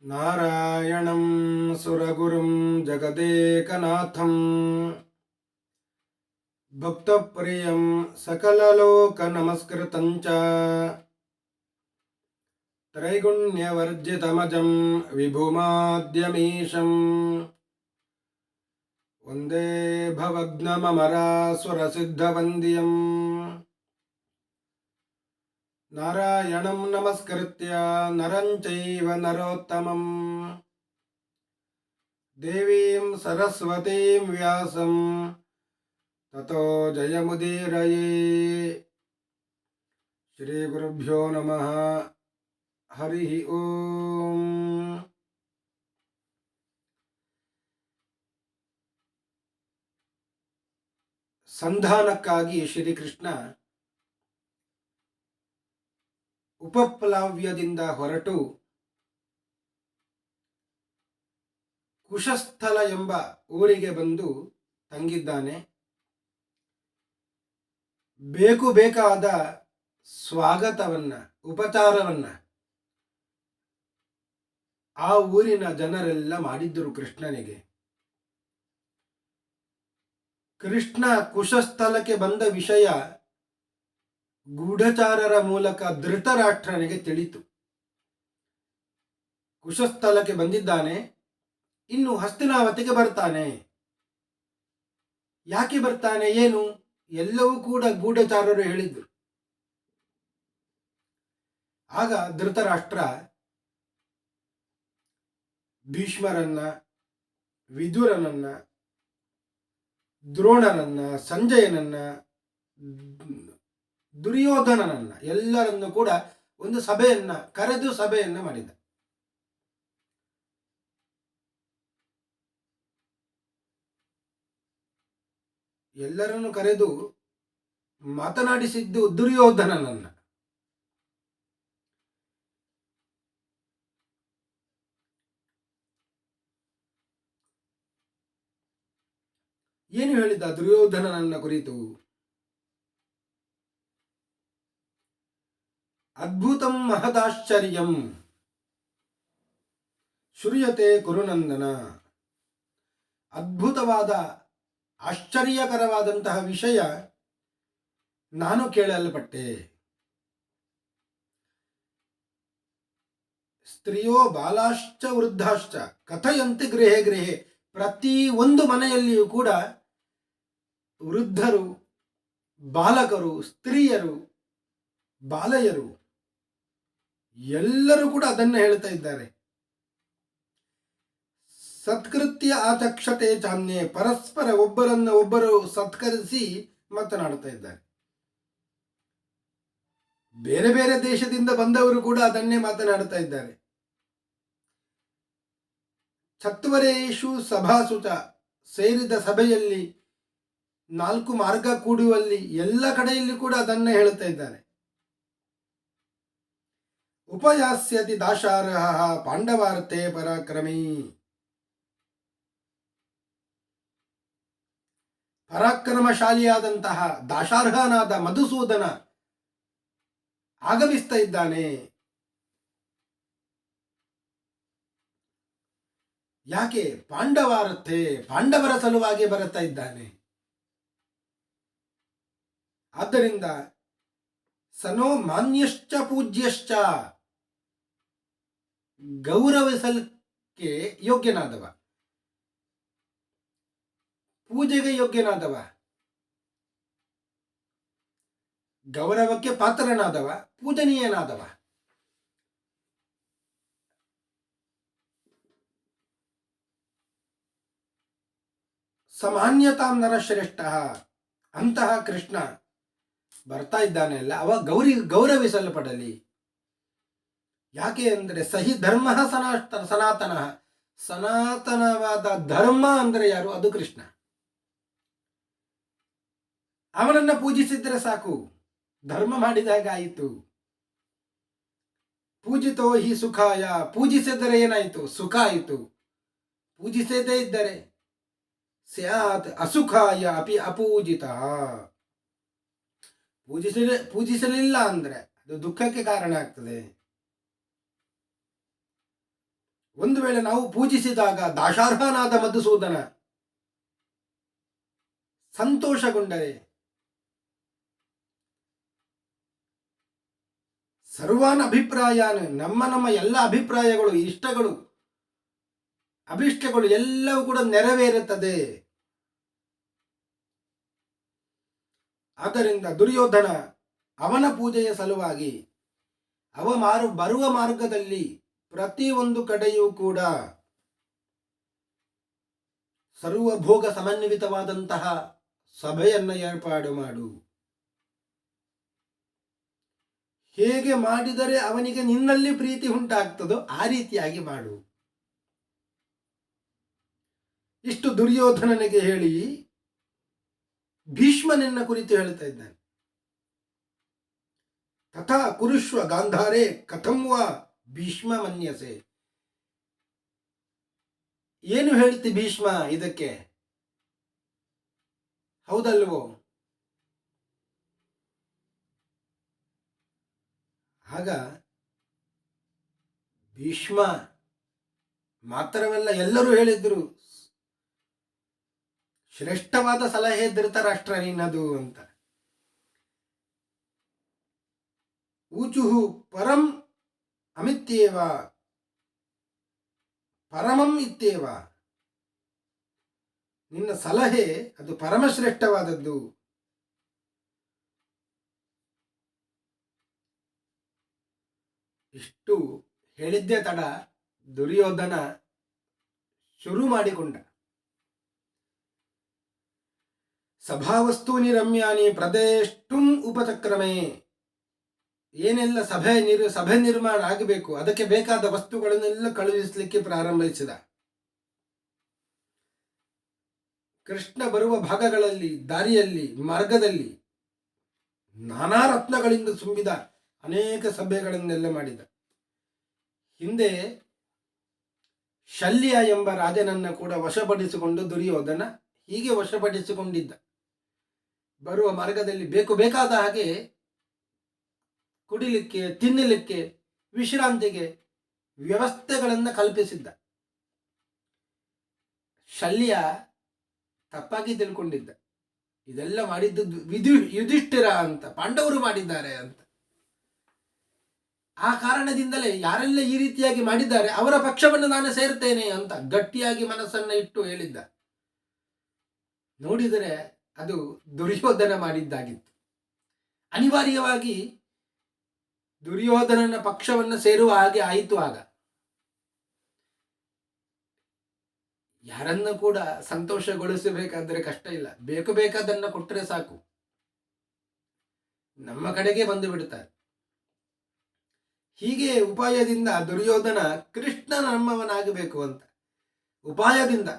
ನಾರಾಯಣಂ ಸುರಗುರುಂ ಜಗದೇಕನಾಥಂ ಭಕ್ತಪ್ರಿಯಂ ಸಕಲಲೋಕನಮಸ್ಕೃತಂಚ ತ್ರೈಗುಣ್ಯವರ್ಜಿತಮಜಂ ವಿಭುಮಾದ್ಯಮೀಶಂ ವಂದೇ ಭವಗ್ನಮರಾಸುರಸಿದ್ಧವಂದ್ಯಂ ನಾರಾಯಣಂ ನಮಸ್ಕೃತ್ಯ ನರಂ ಚೈವ ನರೋತ್ತಮಂ ದೇವೀಂ ಸರಸ್ವತೀಂ ವ್ಯಾಸಂ ತತೋ ಜಯಮುದೀರಯೇ. ಶ್ರೀ ಗುರುಭ್ಯೋ ನಮಃ. ಹರಿ ಓಂ. ಸಂಧಾನಕ್ಕಾಗಿ ಶ್ರೀಕೃಷ್ಣ ಉಪಪ್ಲಾವ್ಯದಿಂದ ಹೊರಟು ಕುಶಸ್ಥಲ ಎಂಬ ಊರಿಗೆ ಬಂದು ತಂಗಿದ್ದಾನೆ. ಬೇಕಾದ ಸ್ವಾಗತವನ್ನ, ಉಪಚಾರವನ್ನ ಆ ಊರಿನ ಜನರೆಲ್ಲ ಮಾಡಿದ್ದರು ಕೃಷ್ಣನಿಗೆ. ಕೃಷ್ಣ ಕುಶಸ್ಥಲಕ್ಕೆ ಬಂದ ವಿಷಯ ಗೂಢಚಾರರ ಮೂಲಕ ಧೃತರಾಷ್ಟ್ರನಿಗೆ ತಿಳಿತು. ಕುಶಸ್ಥಲಕ್ಕೆ ಬಂದಿದ್ದಾನೆ, ಇನ್ನು ಹಸ್ತಿನಾವತಿಗೆ ಬರ್ತಾನೆ. ಯಾಕೆ ಬರ್ತಾನೆ, ಏನು, ಎಲ್ಲವೂ ಕೂಡ ಗೂಢಚಾರರು ಹೇಳಿದ್ರು. ಆಗ ಧೃತರಾಷ್ಟ್ರ ಭೀಷ್ಮರನ್ನ, ವಿದುರನನ್ನ, ದ್ರೋಣರನ್ನ, ಸಂಜಯನನ್ನ, ದುರ್ಯೋಧನನನ್ನ ಎಲ್ಲರನ್ನು ಕೂಡ ಒಂದು ಕರೆದು ಸಭೆಯನ್ನ ಮಾಡಿದ. ಎಲ್ಲರನ್ನು ಕರೆದು ಮಾತನಾಡಿಸಿದ್ದು ದುರ್ಯೋಧನನನ್ನ. ಏನು ಹೇಳಿದ ದುರ್ಯೋಧನನನ್ನ ಕುರಿತು? ಅದ್ಭುತಂ ಮಹದಾಶ್ಚರ್ಯಂ ಶ್ರೂಯತೆ ಕುರುನಂದನ. ಅದ್ಭುತವಾದ, ಆಶ್ಚರ್ಯಕರವಾದಂತಹ ವಿಷಯ ನಾನು ಕೇಳಲ್ಪಟ್ಟೆ. ಸ್ತ್ರೀಯೋ ಬಾಲಾಶ್ಚ ವೃದ್ಧಾಶ್ಚ ಕಥಯಂತಿ ಗೃಹೇ ಗೃಹೇ. ಪ್ರತಿ ಒಂದು ಮನೆಯಲ್ಲಿಯೂ ಕೂಡ ವೃದ್ಧರು, ಬಾಲಕರು, ಸ್ತ್ರೀಯರು, ಬಾಲಯರು ಎಲ್ಲರೂ ಕೂಡ ಅದನ್ನು ಹೇಳ್ತಾ ಇದ್ದಾರೆ. ಸತ್ಕೃತ್ಯ ಆಚಕ್ಷತೆ ಚಾನ್ಯೆ. ಪರಸ್ಪರ ಒಬ್ಬರು ಸತ್ಕರಿಸಿ ಮಾತನಾಡ್ತಾ ಇದ್ದಾರೆ. ಬೇರೆ ಬೇರೆ ದೇಶದಿಂದ ಬಂದವರು ಕೂಡ ಅದನ್ನೇ ಮಾತನಾಡ್ತಾ ಇದ್ದಾರೆ. ಚತ್ವರೇಶು ಸಭಾಸುತ. ಸೇರಿದ ಸಭೆಯಲ್ಲಿ, 4 ಮಾರ್ಗ ಕೂಡುವಲ್ಲಿ, ಎಲ್ಲ ಕಡೆಯಲ್ಲಿ ಕೂಡ ಅದನ್ನೇ ಹೇಳ್ತಾ ಇದ್ದಾರೆ. ಉಪಯಾಸ್ಯತಿ ದಾಶಾರ್ಹ ಪಾಂಡವಾರ್ತೆ ಪರಾಕ್ರಮಿ. ಪರಾಕ್ರಮಶಾಲಿಯಾದಂತಹ ದಾಶಾರ್ಹನಾದ ಮಧುಸೂದನ ಆಗಮಿಸ್ತಾ ಇದ್ದಾನೆ. ಯಾಕೆ? ಪಾಂಡವಾರ್ತೆ, ಪಾಂಡವರ ಸಲುವಾಗಿ ಬರುತ್ತಾ ಇದ್ದಾನೆ. ಆದ್ದರಿಂದ ಸನೋ ಮಾನ್ಯಶ್ಚ ಪೂಜ್ಯಶ್ಚ. ಗೌರವಿಸಲಿಕ್ಕೆ ಯೋಗ್ಯನಾದವ, ಪೂಜೆಗೆ ಯೋಗ್ಯನಾದವ, ಗೌರವಕ್ಕೆ ಪಾತ್ರನಾದವ, ಪೂಜನೀಯನಾದವ. ಸಮಾನ್ಯತಾಂ ನರಶ್ರೇಷ್ಠ. ಅಂತಹ ಕೃಷ್ಣ ಬರ್ತಾ ಇದ್ದಾನೆ ಅಲ್ಲ, ಅವ ಗೌರವಿಸಲ್ಪಡಲಿ. ಯಾಕೆ ಅಂದರೆ ಸಹಿ ಧರ್ಮ ಸನಾತನ. ಸನಾತನವಾದ ಧರ್ಮ ಅಂದರೆ ಯಾರು? ಅದು ಕೃಷ್ಣ. ಅವನನ್ನ ಪೂಜಿಸಿದ್ರೆ ಸಾಕು, ಧರ್ಮ ಮಾಡಿದಾಗ ಆಯಿತು. ಪೂಜಿತೋ ಹಿ ಸುಖಾಯ. ಪೂಜಿಸಿದರೆ ಏನಾಯಿತು? ಸುಖ ಆಯಿತು. ಪೂಜಿಸದೇ ಇದ್ದರೆ ಸ್ಯಾತ್ ಅಸುಖಾಯ ಅಪಿ ಅಪೂಜಿತ. ಪೂಜಿಸಲಿಲ್ಲ ಅಂದ್ರೆ ಅದು ದುಃಖಕ್ಕೆ ಕಾರಣ ಆಗ್ತದೆ. ಒಂದು ವೇಳೆ ನಾವು ಪೂಜಿಸಿದಾಗ ದಾಶಾರ್ಹನಾದ ಮಧುಸೂದನ ಸಂತೋಷಗೊಂಡರೆ ಸರ್ವಾನ್ ಅಭಿಪ್ರಾಯನ ನಮ್ಮ ಎಲ್ಲ ಅಭಿಪ್ರಾಯಗಳು, ಇಷ್ಟಗಳು, ಅಭಿಷ್ಟಗಳು ಎಲ್ಲವೂ ಕೂಡ ನೆರವೇರುತ್ತದೆ. ಆದ್ದರಿಂದ ದುರ್ಯೋಧನ ಅವನ ಪೂಜೆಯ ಸಲುವಾಗಿ ಬರುವ ಮಾರ್ಗದಲ್ಲಿ ಪ್ರತಿಯೊಂದು ಕಡೆಯೂ ಕೂಡ ಸರ್ವಭೋಗ ಸಮನ್ವಿತವಾದಂತಹ ಸಭೆಯನ್ನು ಏರ್ಪಾಡು ಮಾಡು. ಹೇಗೆ ಮಾಡಿದರೆ ಅವನಿಗೆ ನಿನ್ನಲ್ಲಿ ಪ್ರೀತಿ ಉಂಟಾಗ್ತದೋ ಆ ರೀತಿಯಾಗಿ ಮಾಡು. ಇಷ್ಟು ದುರ್ಯೋಧನನಿಗೆ ಹೇಳಿ ಭೀಷ್ಮನನ್ನ ಕುರಿತು ಹೇಳ್ತಾ ಇದ್ದಾನೆ. ತಥಾ ಕುರುಷ್ವ ಗಾಂಧಾರೆ ಕಥಂ ವಾ ಭೀಷ್ಮ ಮನ್ಯಸೆ. ಏನು ಹೇಳ್ತಿ ಭೀಷ್ಮ ಇದಕ್ಕೆ? ಹೌದಲ್ವೋ? ಆಗ ಭೀಷ್ಮ ಮಾತ್ರವಲ್ಲ, ಎಲ್ಲರೂ ಹೇಳಿದ್ರು ಶ್ರೇಷ್ಠವಾದ ಸಲಹೆ ಧೃತರಾಷ್ಟ್ರ ನಿನ್ನದು ಅಂತ. ಊಚುಹು ಪರಂ ಅಮಿತ್ಯೇವ ಪರಮಂ ಇತ್ಯೇವ. ನಿನ್ನ ಸಲಹೆ ಅದು ಪರಮಶ್ರೇಷ್ಠವಾದದ್ದು. ಇಷ್ಟು ಹೇಳಿದ್ದೇ ತಡ ದುರ್ಯೋಧನ ಶುರು ಮಾಡಿಕೊಂಡ. ಸಭಾವಸ್ತೂನಿ ರಮ್ಯಾನಿ ಪ್ರದೇಷ್ಟುಂ ಉಪಚಕ್ರಮೇ. ಏನೆಲ್ಲ ಸಭೆ ನಿರ್ಮಾಣ ಆಗಬೇಕು ಅದಕ್ಕೆ ಬೇಕಾದ ವಸ್ತುಗಳನ್ನೆಲ್ಲ ಕಳುಹಿಸಲಿಕ್ಕೆ ಪ್ರಾರಂಭಿಸಿದ. ಕೃಷ್ಣ ಬರುವ ಭಾಗಗಳಲ್ಲಿ, ದಾರಿಯಲ್ಲಿ, ಮಾರ್ಗದಲ್ಲಿ ನಾನಾ ರತ್ನಗಳಿಂದ ತುಂಬಿದ ಅನೇಕ ಸಭೆಗಳನ್ನೆಲ್ಲ ಮಾಡಿದ. ಹಿಂದೆ ಶಲ್ಯ ಎಂಬ ರಾಜನನ್ನ ಕೂಡ ವಶಪಡಿಸಿಕೊಂಡು ದುರ್ಯೋಧನ ಹೀಗೆ ವಶಪಡಿಸಿಕೊಂಡಿದ್ದ. ಬರುವ ಮಾರ್ಗದಲ್ಲಿ ಬೇಕಾದ ಹಾಗೆ ಕುಡಿಲಿಕ್ಕೆ, ತಿನ್ನಲಿಕ್ಕೆ, ವಿಶ್ರಾಂತಿಗೆ ವ್ಯವಸ್ಥೆಗಳನ್ನು ಕಲ್ಪಿಸಿದ್ದ. ಶಲ್ಯ ತಪ್ಪಾಗಿ ತಿಳ್ಕೊಂಡಿದ್ದ, ಇದೆಲ್ಲ ಮಾಡಿದ್ದು ಯುಧಿಷ್ಠಿರ ಅಂತ, ಪಾಂಡವರು ಮಾಡಿದ್ದಾರೆ ಅಂತ. ಆ ಕಾರಣದಿಂದಲೇ ಯಾರೆಲ್ಲ ಈ ರೀತಿಯಾಗಿ ಮಾಡಿದ್ದಾರೆ ಅವರ ಪಕ್ಷವನ್ನು ನಾನು ಸೇರ್ತೇನೆ ಅಂತ ಗಟ್ಟಿಯಾಗಿ ಮನಸ್ಸನ್ನು ಇಟ್ಟು ಹೇಳಿದ್ದ. ನೋಡಿದರೆ ಅದು ದುರ್ಯೋಧನ ಮಾಡಿದ್ದಾಗಿತ್ತು. ಅನಿವಾರ್ಯವಾಗಿ ದುರ್ಯೋಧನನ ಪಕ್ಷವನ್ನು ಸೇರುವ ಹಾಗೆ ಆಯಿತು. ಆಗ ಯಾರನ್ನು ಕೂಡ ಸಂತೋಷಗೊಳಿಸಬೇಕಾದ್ರೆ ಕಷ್ಟ ಇಲ್ಲ, ಬೇಕಾದನ್ನ ಕೊಟ್ಟರೆ ಸಾಕು, ನಮ್ಮ ಕಡೆಗೆ ಬಂದು ಬಿಡುತ್ತಾರೆ. ಹೀಗೆ ಉಪಾಯದಿಂದ ದುರ್ಯೋಧನ ಕೃಷ್ಣ ನಮ್ಮವನಾಗಬೇಕು ಅಂತ ಉಪಾಯದಿಂದ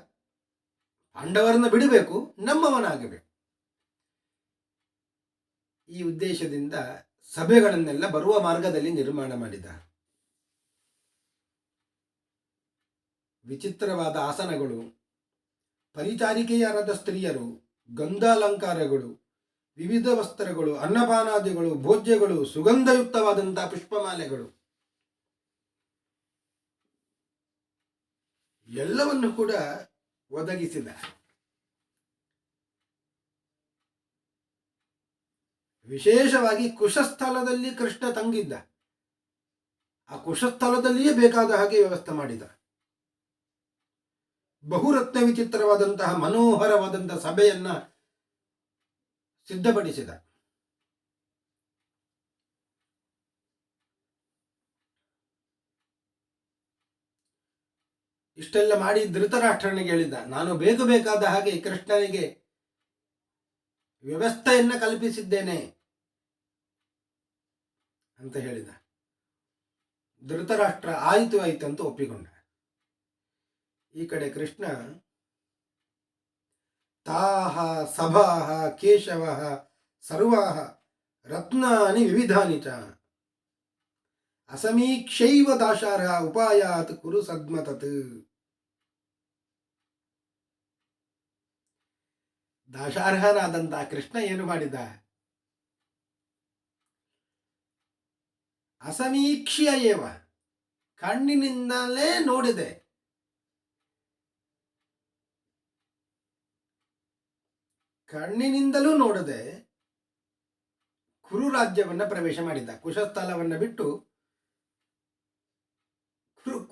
ಪಾಂಡವರನ್ನ ಬಿಡಬೇಕು, ನಮ್ಮವನಾಗಬೇಕು. ಈ ಉದ್ದೇಶದಿಂದ ಸಭೆಗಳನ್ನೆಲ್ಲ ಬರುವ ಮಾರ್ಗದಲ್ಲಿ ನಿರ್ಮಾಣ ಮಾಡಿದ. ವಿಚಿತ್ರವಾದ ಆಸನಗಳು, ಪರಿಚಾರಿಕೆಯರಾದ ಸ್ತ್ರೀಯರು, ಗಂಧಾಲಂಕಾರಗಳು, ವಿವಿಧ ವಸ್ತ್ರಗಳು, ಅನ್ನಪಾನಾದಿಗಳು, ಭೋಜ್ಯಗಳು, ಸುಗಂಧಯುಕ್ತವಾದಂತಹ ಪುಷ್ಪಮಾಲೆಗಳು ಎಲ್ಲವನ್ನು ಕೂಡ ಒದಗಿಸಿದ. ವಿಶೇಷವಾಗಿ ಕುಶಸ್ಥಳದಲ್ಲಿ ಕೃಷ್ಣ ತಂಗಿದ್ದ. ಆ ಕುಶಸ್ಥಳದಲ್ಲಿಯೇ ಬೇಕಾದ ಹಾಗೆ ವ್ಯವಸ್ಥೆ ಮಾಡಿದ. ಬಹುರತ್ನ ವಿಚಿತ್ರವಾದಂತಹ ಮನೋಹರವಾದಂತಹ ಸಭೆಯನ್ನ ಸಿದ್ಧಪಡಿಸಿದ. ಇಷ್ಟೆಲ್ಲ ಮಾಡಿ ಧೃತರಾಷ್ಟ್ರನಿಗೆ ಹೇಳಿದ, ನಾನು ಬೇಕಾದ ಹಾಗೆ ಕೃಷ್ಣನಿಗೆ ವ್ಯವಸ್ಥೆಯನ್ನ ಕಲ್ಪಿಸಿದ್ದೇನೆ ಅಂತ ಹೇಳಿದ. ಧೃತರಾಷ್ಟ್ರ ಆಯಿತು ಅಂತ ಒಪ್ಪಿಕೊಂಡ. ಈ ಕಡೆ ಕೃಷ್ಣ ತಾಹ ಸಭಾಹ ಕೇಶವ ಸರ್ವಾಹ ರತ್ನಾನಿ ವಿವಿಧಾನಿ ಚ ಅಸಮೀಕ್ಷೈವ ದಾಶಾರ್ಹ ಉಪಾಯಾತ್ ಕುರು ಸದ್ಮತತ್. ದಾಶಾರ್ಹನಾದಂತಹ ಕೃಷ್ಣ ಏನು ಮಾಡಿದ? ಅಸಮೀಕ್ಷ್ಯ ಏವ, ಕಣ್ಣಿನಿಂದಲೇ ನೋಡಿದೆ. ಕಣ್ಣಿನಿಂದಲೂ ನೋಡದೆ ಕುರು ರಾಜ್ಯವನ್ನ ಪ್ರವೇಶ ಮಾಡಿದ್ದ. ಕುಶಸ್ಥಲವನ್ನ ಬಿಟ್ಟು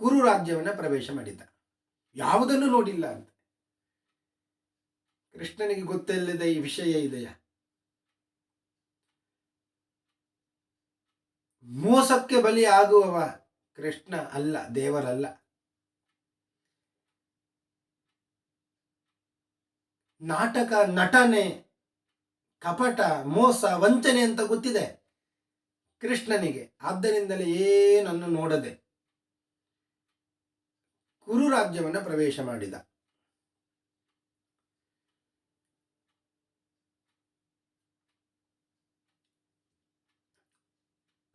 ಕುರು ರಾಜ್ಯವನ್ನ ಪ್ರವೇಶ ಮಾಡಿದ್ದ. ಯಾವುದನ್ನು ನೋಡಿಲ್ಲ ಅಂತ. ಕೃಷ್ಣನಿಗೆ ಗೊತ್ತಿಲ್ಲದ ಈ ವಿಷಯ ಇದೆಯಾ? ಮೋಸಕ್ಕೆ ಬಲಿ ಆಗುವವ ಕೃಷ್ಣ ಅಲ್ಲ, ದೇವರಲ್ಲ. ನಾಟಕ, ನಟನೆ, ಕಪಟ, ಮೋಸ, ವಂಚನೆ ಅಂತ ಗೊತ್ತಿದೆ ಕೃಷ್ಣನಿಗೆ. ಆದ್ದರಿಂದಲೇ ಏನನ್ನು ನೋಡದೆ ಕುರು ರಾಜ್ಯವನ್ನು ಪ್ರವೇಶ ಮಾಡಿದ.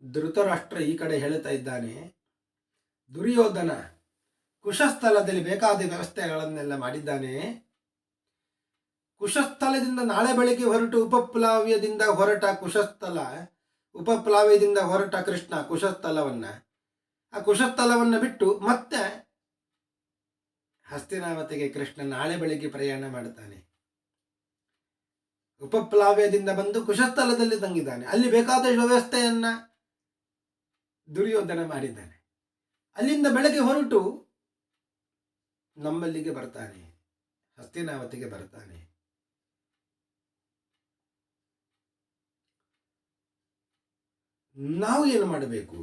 ಧೃತರಾಷ್ಟ್ರ ಈ ಕಡೆ ಹೇಳ್ತಾ ಇದ್ದಾನೆ, ದುರ್ಯೋಧನ ಕುಶಸ್ಥಲದಲ್ಲಿ ಬೇಕಾದ ವ್ಯವಸ್ಥೆಗಳನ್ನೆಲ್ಲ ಮಾಡಿದ್ದಾನೆ. ಕುಶಸ್ಥಲದಿಂದ ನಾಳೆ ಬೆಳಗ್ಗೆ ಹೊರಟು ಉಪಪ್ಲಾವ್ಯದಿಂದ ಹೊರಟ ಕೃಷ್ಣ ಆ ಕುಶಸ್ಥಲವನ್ನ ಬಿಟ್ಟು ಮತ್ತೆ ಹಸ್ತಿನಾವತಿಗೆ ಕೃಷ್ಣ ನಾಳೆ ಬೆಳಗ್ಗೆ ಪ್ರಯಾಣ ಮಾಡುತ್ತಾನೆ. ಉಪಪ್ಲಾವ್ಯದಿಂದ ಬಂದು ಕುಶಸ್ಥಲದಲ್ಲಿ ತಂಗಿದ್ದಾನೆ. ಅಲ್ಲಿ ಬೇಕಾದ ವ್ಯವಸ್ಥೆಯನ್ನ ದುರ್ಯೋಧನ ಮಾಡಿದ್ದಾನೆ. ಅಲ್ಲಿಂದ ಬೆಳಗ್ಗೆ ಹೊರಟು ನಮ್ಮಲ್ಲಿಗೆ ಬರ್ತಾನೆ, ಹಸ್ತಿನಾವತಿಗೆ ಬರ್ತಾನೆ. ನಾವು ಏನು ಮಾಡಬೇಕು?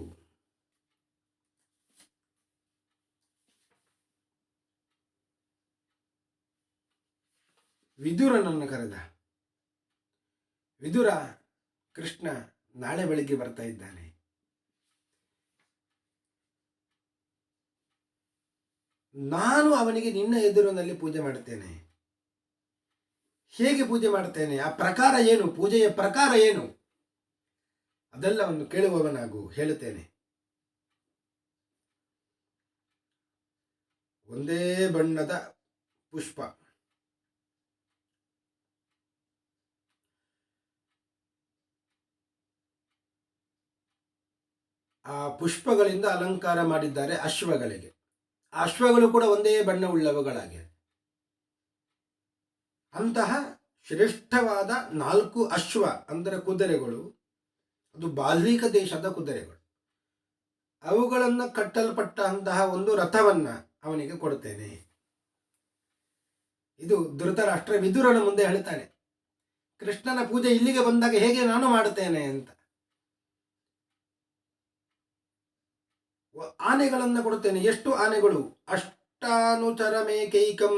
ವಿದುರನನ್ನು ಕರೆದ. ವಿದುರ, ಕೃಷ್ಣ ನಾಳೆ ಬೆಳಿಗ್ಗೆ ಬರ್ತಾ ಇದ್ದಾನೆ. ನಾನು ಅವನಿಗೆ ನಿನ್ನ ಎದುರಿನಲ್ಲಿ ಪೂಜೆ ಮಾಡುತ್ತೇನೆ. ಹೇಗೆ ಪೂಜೆ ಮಾಡುತ್ತೇನೆ? ಆ ಪ್ರಕಾರ ಏನು? ಪೂಜೆಯ ಪ್ರಕಾರ ಏನು? ಅದೆಲ್ಲವನ್ನು ಕೇಳುವವನಾಗು, ಹೇಳುತ್ತೇನೆ. ಒಂದೇ ಬಣ್ಣದ ಪುಷ್ಪ, ಆ ಪುಷ್ಪಗಳಿಂದ ಅಲಂಕಾರ ಮಾಡಿದ್ದಾರೆ ಅಶ್ವಗಳಿಗೆ. ಅಶ್ವಗಳು ಕೂಡ ಒಂದೇ ಬಣ್ಣವುಳ್ಳವುಗಳಾಗಿವೆ. ಅಂತಹ ಶ್ರೇಷ್ಠವಾದ 4 ಅಶ್ವ ಅಂದರೆ ಕುದುರೆಗಳು, ಅದು ಬಾಲ್ಮೀಕ ದೇಶದ ಕುದುರೆಗಳು, ಅವುಗಳನ್ನು ಕಟ್ಟಲ್ಪಟ್ಟಂತಹ ಒಂದು ರಥವನ್ನ ಅವನಿಗೆ ಕೊಡುತ್ತೇನೆ. ಇದು ಧೃತರಾಷ್ಟ್ರ ವಿದುರನ ಮುಂದೆ ಹೇಳ್ತಾನೆ. ಕೃಷ್ಣನ ಪೂಜೆ ಇಲ್ಲಿಗೆ ಬಂದಾಗ ಹೇಗೆ ನಾನು ಮಾಡುತ್ತೇನೆ ಅಂತ. ಆನೆಗಳನ್ನು ಕೊಡುತ್ತೇನೆ. ಎಷ್ಟು ಆನೆಗಳು? ಅಷ್ಟಾನುಚರಮೇಕೈಕಂ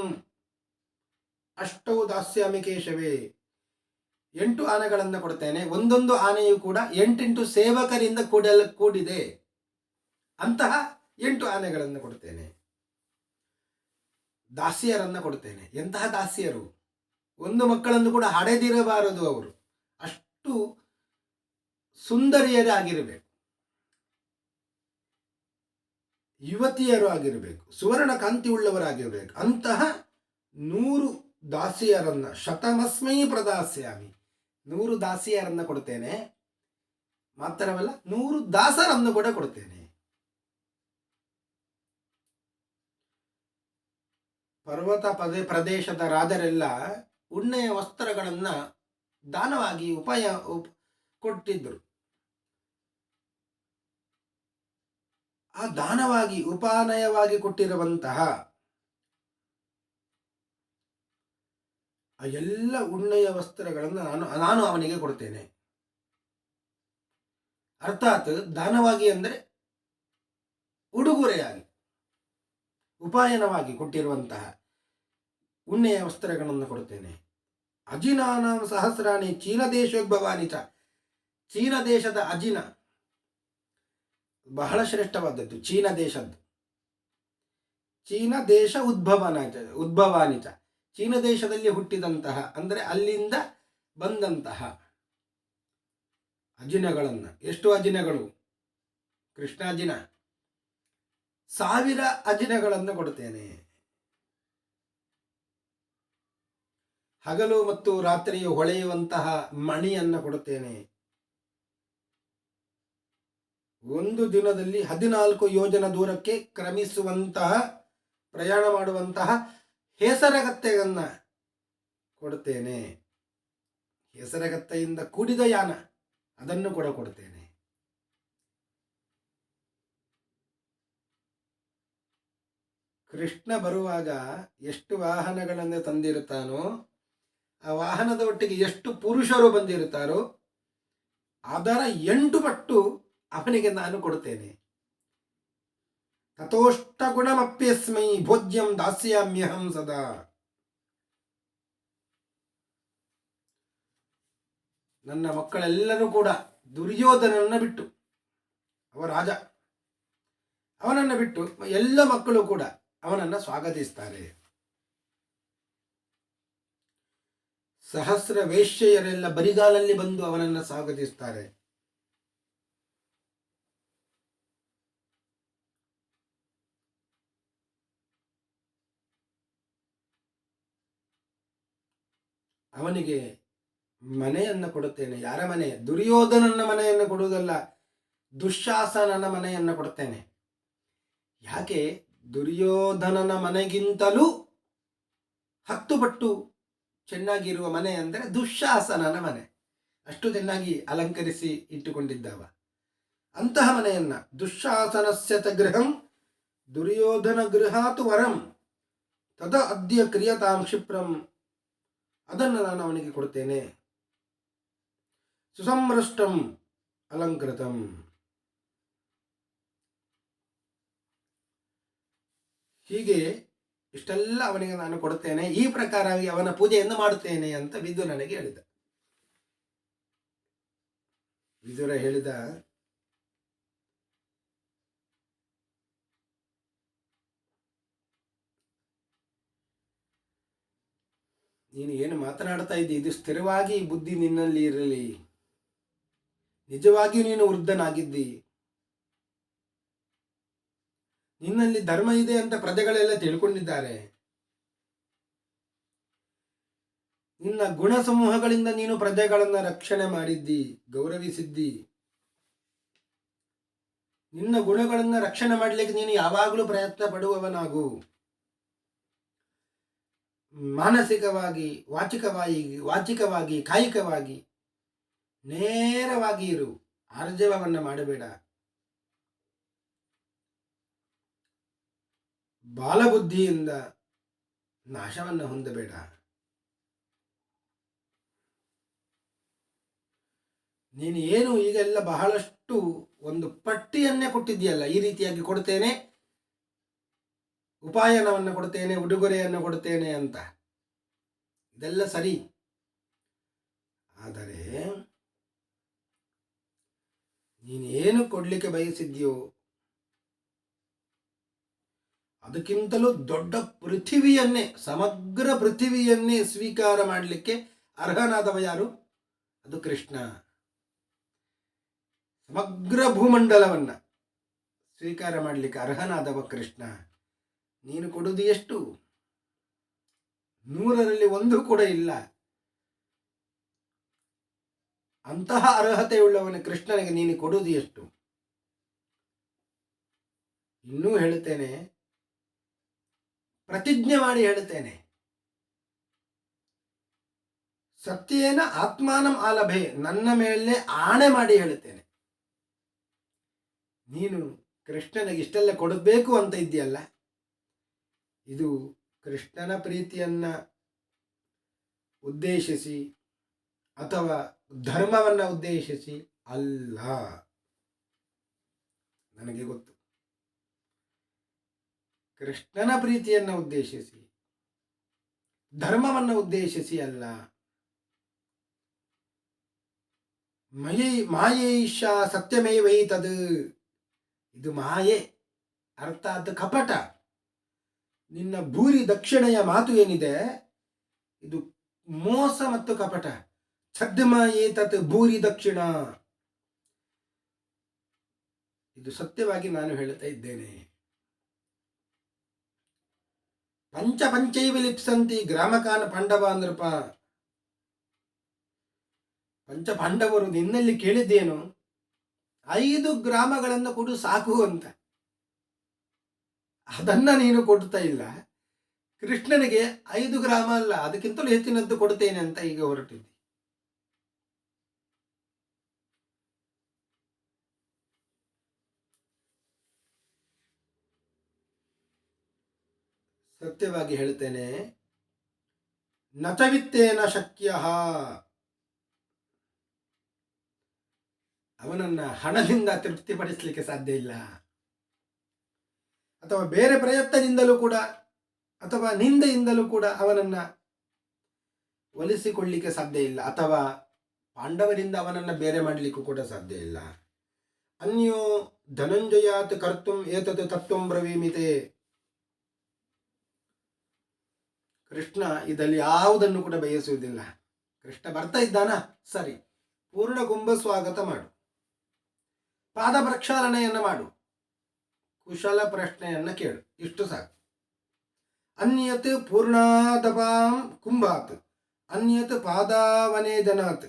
ಅಷ್ಟೌ ದಾಸ್ಯಾಮಿ ಕೇಶವೇ. 8 ಆನೆಗಳನ್ನು ಕೊಡುತ್ತೇನೆ. ಒಂದೊಂದು ಆನೆಯು ಕೂಡ 8 ಸೇವಕರಿಂದ ಕೂಡಿದೆ. ಅಂತಹ 8 ಆನೆಗಳನ್ನು ಕೊಡುತ್ತೇನೆ. ದಾಸಿಯರನ್ನ ಕೊಡುತ್ತೇನೆ. ಎಂತಹ ದಾಸಿಯರು? ಒಂದು ಮಕ್ಕಳನ್ನು ಕೂಡ ಹಡೆದಿರಬಾರದು. ಅವರು ಅಷ್ಟು ಸುಂದರಿಯರಾಗಿರಬೇಕು, ಯುವತಿಯರು ಆಗಿರಬೇಕು, ಸುವರ್ಣ ಕಾಂತಿ ಉಳ್ಳವರಾಗಿರಬೇಕು. ಅಂತಹ 100 ದಾಸಿಯರನ್ನ ಶತಮಸ್ಮೈ ಪ್ರದಾಸ್ಯಾಮಿ, 100 ದಾಸಿಯರನ್ನ ಕೊಡ್ತೇನೆ. ಮಾತ್ರವಲ್ಲ 100 ದಾಸರನ್ನು ಕೂಡ ಕೊಡ್ತೇನೆ. ಪರ್ವತ ಪ್ರದೇಶದ ರಾಜರೆಲ್ಲ ಉಣ್ಣೆಯ ವಸ್ತ್ರಗಳನ್ನ ದಾನವಾಗಿ ಕೊಟ್ಟಿದ್ದರು. ಆ ದಾನವಾಗಿ ಉಪಾನಯವಾಗಿ ಕೊಟ್ಟಿರುವಂತಹ ಆ ಎಲ್ಲ ಉಣ್ಣೆಯ ವಸ್ತ್ರಗಳನ್ನು ನಾನು ಅವನಿಗೆ ಕೊಡ್ತೇನೆ. ಅರ್ಥಾತ್ ದಾನವಾಗಿ ಅಂದರೆ ಉಡುಗೊರೆಯಾಗಿ, ಉಪಾಯನವಾಗಿ ಕೊಟ್ಟಿರುವಂತಹ ಉಣ್ಣೆಯ ವಸ್ತ್ರಗಳನ್ನು ಕೊಡುತ್ತೇನೆ. ಅಜಿನಾನಾಂ ಸಹಸ್ರಾಣಿ ಚೀನ ದೇಶೋದ್ಭವಾನಿ ಚ. ಚೀನ ದೇಶದ ಅಜಿನ ಬಹಳ ಶ್ರೇಷ್ಠವಾದದ್ದು. ಚೀನ ದೇಶದ್ದು. ಚೀನ ದೇಶ ಉದ್ಭವಾನಿ ಚ. ಚೀನ ದೇಶದಲ್ಲಿ ಹುಟ್ಟಿದಂತಹ ಅಂದರೆ ಅಲ್ಲಿಂದ ಬಂದಂತಹ ಅಜಿನಗಳನ್ನ. ಎಷ್ಟು ಅಜಿನಗಳು? ಕೃಷ್ಣಾಜಿನ 1000 ಅಜಿನಗಳನ್ನು ಕೊಡುತ್ತೇನೆ. ಹಗಲು ಮತ್ತು ರಾತ್ರಿಯು ಹೊಳೆಯುವಂತಹ ಮಣಿಯನ್ನು ಕೊಡುತ್ತೇನೆ. ಒಂದು ದಿನದಲ್ಲಿ 14 ಯೋಜನ ದೂರಕ್ಕೆ ಕ್ರಮಿಸುವಂತಹ ಪ್ರಯಾಣ ಮಾಡುವಂತಹ ಹೇಸರಗತ್ತೆಯನ್ನು ಕೊಡ್ತೇನೆ. ಹೆಸರಗತ್ತೆಯಿಂದ ಕೂಡಿದ ಯಾನ ಅದನ್ನು ಕೂಡ ಕೊಡ್ತೇನೆ. ಕೃಷ್ಣ ಬರುವಾಗ ಎಷ್ಟು ವಾಹನಗಳನ್ನು ತಂದಿರುತ್ತಾನೋ, ಆ ವಾಹನದ ಒಟ್ಟಿಗೆ ಎಷ್ಟು ಪುರುಷರು ಬಂದಿರುತ್ತಾರೋ ಅದರ 8 ಪಟ್ಟು ಅವನಿಗೆ ನಾನು ಕೊಡ್ತೇನೆ. ತಥೋಷ್ಟ ಗುಣಮಪ್ಯಸ್ಮೈ ಭೋಜ್ಯಂ ದಾಸ್ಯಾಮ್ಯಹಂ ಸದಾ. ನನ್ನ ಮಕ್ಕಳೆಲ್ಲರೂ ಕೂಡ ದುರ್ಯೋಧನನ್ನ ಬಿಟ್ಟು, ಅವ ರಾಜ, ಅವನನ್ನು ಬಿಟ್ಟು ಎಲ್ಲ ಮಕ್ಕಳು ಕೂಡ ಅವನನ್ನು ಸ್ವಾಗತಿಸ್ತಾರೆ. ಸಹಸ್ರ ವೇಶ್ಯೆಯರೆಲ್ಲ ಬರಿಗಾಲಲ್ಲಿ ಬಂದು ಅವನನ್ನು ಸ್ವಾಗತಿಸ್ತಾರೆ. ಅವನಿಗೆ ಮನೆಯನ್ನು ಕೊಡುತ್ತೇನೆ. ಯಾರ ಮನೆ? ದುರ್ಯೋಧನನ ಮನೆಯನ್ನು ಕೊಡುವುದಲ್ಲ, ದುಶ್ಯಾಸನನ ಮನೆಯನ್ನು ಕೊಡುತ್ತೇನೆ. ಯಾಕೆ? ದುರ್ಯೋಧನನ ಮನೆಗಿಂತಲೂ 10 ಪಟ್ಟು ಚೆನ್ನಾಗಿರುವ ಮನೆ ಅಂದರೆ ದುಶ್ಯಾಸನನ ಮನೆ. ಅಷ್ಟು ಚೆನ್ನಾಗಿ ಅಲಂಕರಿಸಿ ಇಟ್ಟುಕೊಂಡಿದ್ದವ. ಅಂತಹ ಮನೆಯನ್ನ, ದುಶ್ಯಾಸನಸ್ಯ ಗೃಹಂ ದುರ್ಯೋಧನ ಗೃಹಾತ್ ವರಂ ತದ ಅದ್ಯ ಕ್ರಿಯತಾಂ ಕ್ಷಿಪ್ರಂ, ಅದನ್ನು ನಾನು ಅವನಿಗೆ ಕೊಡ್ತೇನೆ. ಸುಸಂರಷ್ಟಂ ಅಲಂಕೃತಂ. ಹೀಗೆ ಇಷ್ಟೆಲ್ಲ ಅವನಿಗೆ ನಾನು ಕೊಡುತ್ತೇನೆ. ಈ ಪ್ರಕಾರವಾಗಿ ಅವನ ಪೂಜೆಯನ್ನು ಮಾಡುತ್ತೇನೆ ಅಂತ ವಿದುರನಿಗೆ ಹೇಳಿದ. ವಿದುರ ಹೇಳಿದ, ನೀನು ಏನು ಮಾತನಾಡ್ತಾ ಇದ್ದಿ, ಇದು ಸ್ಥಿರವಾಗಿ ಬುದ್ಧಿ ನಿನ್ನಲ್ಲಿ ಇರಲಿ. ನಿಜವಾಗಿಯೂ ನೀನು ವೃದ್ಧನಾಗಿದ್ದಿ. ನಿನ್ನಲ್ಲಿ ಧರ್ಮ ಇದೆ ಅಂತ ಪ್ರಜೆಗಳೆಲ್ಲ ತಿಳ್ಕೊಂಡಿದ್ದಾರೆ. ನಿನ್ನ ಗುಣ ಸಮೂಹಗಳಿಂದ ನೀನು ಪ್ರಜೆಗಳನ್ನ ರಕ್ಷಣೆ ಮಾಡಿದ್ದಿ, ಗೌರವಿಸಿದ್ದಿ. ನಿನ್ನ ಗುಣಗಳನ್ನ ರಕ್ಷಣೆ ಮಾಡಲಿಕ್ಕೆ ನೀನು ಯಾವಾಗಲೂ ಪ್ರಯತ್ನ ಪಡುವವನಾಗು. ಮಾನಸಿಕವಾಗಿ, ವಾಚಿಕವಾಗಿ, ಕಾಯಿಕವಾಗಿ ನೇರವಾಗಿ ಇರು. ಆರ್ಜವವನ್ನು ಮಾಡಬೇಡ. ಬಾಲಬುದ್ಧಿಯಿಂದ ನಾಶವನ್ನು ಹೊಂದಬೇಡ. ನೀನು ಏನು ಈಗೆಲ್ಲ ಬಹಳಷ್ಟು ಒಂದು ಪಟ್ಟಿಯನ್ನೇ ಕೊಟ್ಟಿದ್ದೀಯಲ್ಲ, ಈ ರೀತಿಯಾಗಿ ಕೊಡ್ತೇನೆ, ಉಪಾಯನವನ್ನು ಕೊಡ್ತೇನೆ, ಉಡುಗೊರೆಯನ್ನು ಕೊಡ್ತೇನೆ ಅಂತ. ಇದೆಲ್ಲ ಸರಿ. ಆದರೆ ನೀನೇನು ಕೊಡ್ಲಿಕ್ಕೆ ಬಯಸಿದ್ಯೋ ಅದಕ್ಕಿಂತಲೂ ದೊಡ್ಡ ಪೃಥಿವಿಯನ್ನೇ, ಸಮಗ್ರ ಪೃಥಿವಿಯನ್ನೇ ಸ್ವೀಕಾರ ಮಾಡಲಿಕ್ಕೆ ಅರ್ಹನಾದವ ಯಾರು? ಅದು ಕೃಷ್ಣ. ಸಮಗ್ರ ಭೂಮಂಡಲವನ್ನ ಸ್ವೀಕಾರ ಮಾಡಲಿಕ್ಕೆ ಅರ್ಹನಾದವ ಕೃಷ್ಣ. ನೀನು ಕೊಡುವುದು ಎಷ್ಟು? 100ರಲ್ಲಿ 1 ಕೂಡ ಇಲ್ಲ. ಅಂತಹ ಅರ್ಹತೆಯುಳ್ಳವನ ಕೃಷ್ಣನಿಗೆ ನೀನು ಕೊಡುವುದು ಎಷ್ಟು? ಇನ್ನೂ ಹೇಳುತ್ತೇನೆ, ಪ್ರತಿಜ್ಞೆ ಮಾಡಿ ಹೇಳುತ್ತೇನೆ, ಸತ್ಯೇನ ಆತ್ಮಾನಂ ಆಲಭೆ, ನನ್ನ ಮೇಲೆ ಆಣೆ ಮಾಡಿ ಹೇಳುತ್ತೇನೆ. ನೀನು ಕೃಷ್ಣನಿಗೆ ಇಷ್ಟೆಲ್ಲ ಕೊಡಬೇಕು ಅಂತ ಇದೆಯಲ್ಲ, ಇದು ಕೃಷ್ಣನ ಪ್ರೀತಿಯನ್ನ ಉದ್ದೇಶಿಸಿ ಅಥವಾ ಧರ್ಮವನ್ನು ಉದ್ದೇಶಿಸಿ ಅಲ್ಲ. ನನಗೆ ಗೊತ್ತು, ಕೃಷ್ಣನ ಪ್ರೀತಿಯನ್ನು ಉದ್ದೇಶಿಸಿ, ಧರ್ಮವನ್ನು ಉದ್ದೇಶಿಸಿ ಅಲ್ಲ. ಮಾಯೇಶ ಸತ್ಯಮೇವೈತದ್, ಇದು ಮಾಯೆ ಅರ್ಥಾತ್ ಕಪಟ. ನಿನ್ನ ಭೂರಿ ದಕ್ಷಿಣೆಯ ಮಾತು ಏನಿದೆ, ಇದು ಮೋಸ ಮತ್ತು ಕಪಟ. ಛದ್ಮ ಏತತ್ ಭೂರಿ ದಕ್ಷಿಣ. ಇದು ಸತ್ಯವಾಗಿ ನಾನು ಹೇಳುತ್ತಾ ಇದ್ದೇನೆ. ಪಂಚೈವ ಲಿಪ್ಸಂತಿ ಗ್ರಾಮಕಾನ ಪಾಂಡವ ನೃಪ. ಪಂಚಪಾಂಡವರು ನಿನ್ನಲ್ಲಿ ಕೇಳಿದ್ದೇನು? 5 ಗ್ರಾಮಗಳನ್ನು ಕೊಡು ಸಾಕು ಅಂತ. ಅದನ್ನ ನೀನು ಕೊಡ್ತಾ ಇಲ್ಲ. ಕೃಷ್ಣನಿಗೆ 5 ಗ್ರಾಮ ಅಲ್ಲ, ಅದಕ್ಕಿಂತಲೂ ಹೆಚ್ಚಿನದ್ದು ಕೊಡ್ತೇನೆ ಅಂತ ಈಗ ಹೊರಟಿದ್ದಿ. ಸತ್ಯವಾಗಿ ಹೇಳ್ತೇನೆ, ನಚವಿತ್ತೇನ ಶಕ್ಯ, ಅವನನ್ನ ಹಣದಿಂದ ತೃಪ್ತಿಪಡಿಸಲಿಕ್ಕೆ ಸಾಧ್ಯ ಇಲ್ಲ, ಅಥವಾ ಬೇರೆ ಪ್ರಯತ್ನದಿಂದಲೂ ಕೂಡ, ಅಥವಾ ನಿಂದೆಯಿಂದಲೂ ಕೂಡ ಅವನನ್ನ ಒಲಿಸಿಕೊಳ್ಳಿಕ್ಕೆ ಸಾಧ್ಯ ಇಲ್ಲ, ಅಥವಾ ಪಾಂಡವರಿಂದ ಅವನನ್ನ ಬೇರೆ ಮಾಡಲಿಕ್ಕೂ ಕೂಡ ಸಾಧ್ಯ ಇಲ್ಲ. ಅನ್ಯೋ ಧನಂಜಯಾತ್ ಕರ್ತುಂ ಏತತ್ ತತ್ವಂ ಬ್ರವೀಮಿತೆ. ಕೃಷ್ಣ ಇದರಲ್ಲಿ ಯಾವುದನ್ನು ಕೂಡ ಬಯಸುವುದಿಲ್ಲ. ಕೃಷ್ಣ ಬರ್ತಾ ಇದ್ದಾನ, ಸರಿ, ಪೂರ್ಣ ಕುಂಭ ಸ್ವಾಗತ ಮಾಡು, ಪಾದ ಪ್ರಕ್ಷಾಲನೆಯನ್ನು ಮಾಡು, ಕುಶಲ ಪ್ರಶ್ನೆಯನ್ನು ಕೇಳು, ಇಷ್ಟು ಸಾಕು. ಅನ್ಯತ್ ಪೂರ್ಣಾದಪಾಂ ಕುಂಭಾತ್, ಅನ್ಯತ್ ಪಾದಾವನೇ ಜನಾತ್,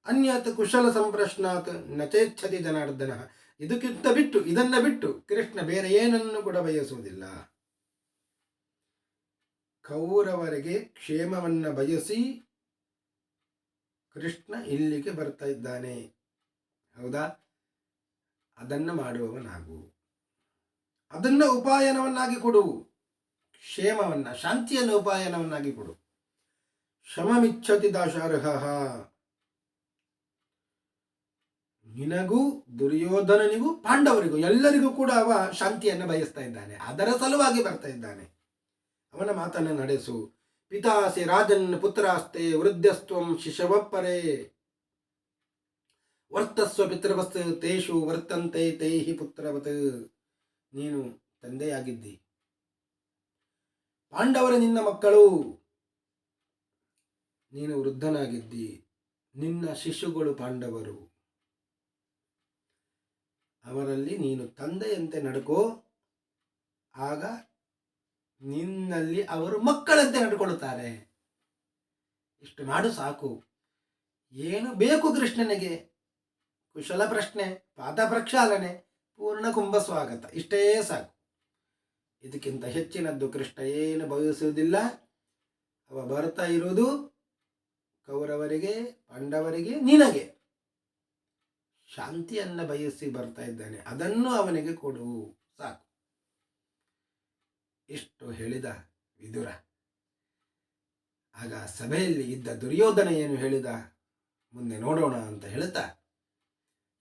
ಅನ್ಯತ್ ಕುಶಲ ಸಂಪ್ರಶ್ನಾತ್ ನಚೇಚ್ಛತಿ ಜನಾರ್ದನ. ಇದಕ್ಕಿಂತ ಬಿಟ್ಟು, ಇದನ್ನ ಬಿಟ್ಟು ಕೃಷ್ಣ ಬೇರೆ ಏನನ್ನು ಕೂಡ ಬಯಸುವುದಿಲ್ಲ. ಕೌರವರಿಗೆ ಕ್ಷೇಮವನ್ನು ಬಯಸಿ ಕೃಷ್ಣ ಇಲ್ಲಿಗೆ ಬರ್ತಾ ಇದ್ದಾನೆ, ಹೌದಾ? ಅದನ್ನು ಮಾಡುವವನಾಗು, ಅದನ್ನ ಉಪಾಯನವನ್ನಾಗಿ ಕೊಡು, ಕ್ಷೇಮವನ್ನ, ಶಾಂತಿಯನ್ನು ಉಪಾಯನವನ್ನಾಗಿ ಕೊಡು. ಶಮಮಿಚ್ಛತಿ ದಾಶಾರ್ಹ, ನಿನಗೂ ದುರ್ಯೋಧನನಿಗೂ ಪಾಂಡವರಿಗೂ ಎಲ್ಲರಿಗೂ ಕೂಡ ಅವ ಶಾಂತಿಯನ್ನು ಬಯಸ್ತಾ ಇದ್ದಾನೆ, ಅದರ ಸಲುವಾಗಿ ಬರ್ತಾ ಇದ್ದಾನೆ. ಅವನ ಮಾತನ್ನು ನಡೆಸು. ಪಿತಾಸಿ ರಾಜನ್ ಪುತ್ರಾಸ್ತೆ ವೃದ್ಧಸ್ತ್ವಂ ಶಿಶವಪ್ಪರೇ ವರ್ತಸ್ವ ಪಿತೃವಸ್ ತೇಷು ವರ್ತಂತೆ ತೇಹಿ ಪುತ್ರವತ್. ನೀನು ತಂದೆಯಾಗಿದ್ದಿ, ಪಾಂಡವರ ನಿನ್ನ ಮಕ್ಕಳು, ನೀನು ವೃದ್ಧನಾಗಿದ್ದಿ, ನಿನ್ನ ಶಿಶುಗಳು ಪಾಂಡವರು, ಅವರಲ್ಲಿ ನೀನು ತಂದೆಯಂತೆ ನಡ್ಕೋ, ಆಗ ನಿನ್ನಲ್ಲಿ ಅವರು ಮಕ್ಕಳಂತೆ ನಡ್ಕೊಳ್ಳುತ್ತಾರೆ. ಇಷ್ಟು ಮಾಡು ಸಾಕು. ಏನು ಬೇಕು ಕೃಷ್ಣನಿಗೆ? ಕುಶಲ ಪ್ರಶ್ನೆ, ಪಾದ ಪ್ರಕ್ಷಾಲನೆ, ಪೂರ್ಣ ಕುಂಭ ಸ್ವಾಗತ, ಇಷ್ಟೇ ಸಾಕು. ಇದಕ್ಕಿಂತ ಹೆಚ್ಚಿನದ್ದು ಕೃಷ್ಣ ಏನು ಬಯಸುವುದಿಲ್ಲ. ಅವ ಬರ್ತಾ ಇರುವುದು ಕೌರವರಿಗೆ, ಪಾಂಡವರಿಗೆ, ನಿನಗೆ ಶಾಂತಿಯನ್ನು ಬಯಸಿ ಬರ್ತಾ ಇದ್ದಾನೆ, ಅದನ್ನು ಅವನಿಗೆ ಕೊಡು, ಸಾಕು. ಇಷ್ಟು ಹೇಳಿದ ವಿದುರ. ಆಗ ಸಭೆಯಲ್ಲಿ ಇದ್ದ ದುರ್ಯೋಧನ ಏನು ಹೇಳಿದ ಮುಂದೆ ನೋಡೋಣ ಅಂತ ಹೇಳ್ತಾ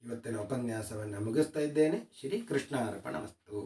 ಇವತ್ತಿನ ಉಪನ್ಯಾಸವನ್ನು ಮುಗಿಸ್ತಾ ಇದ್ದೇನೆ. ಶ್ರೀ ಕೃಷ್ಣಾರ್ಪಣಮಸ್ತು.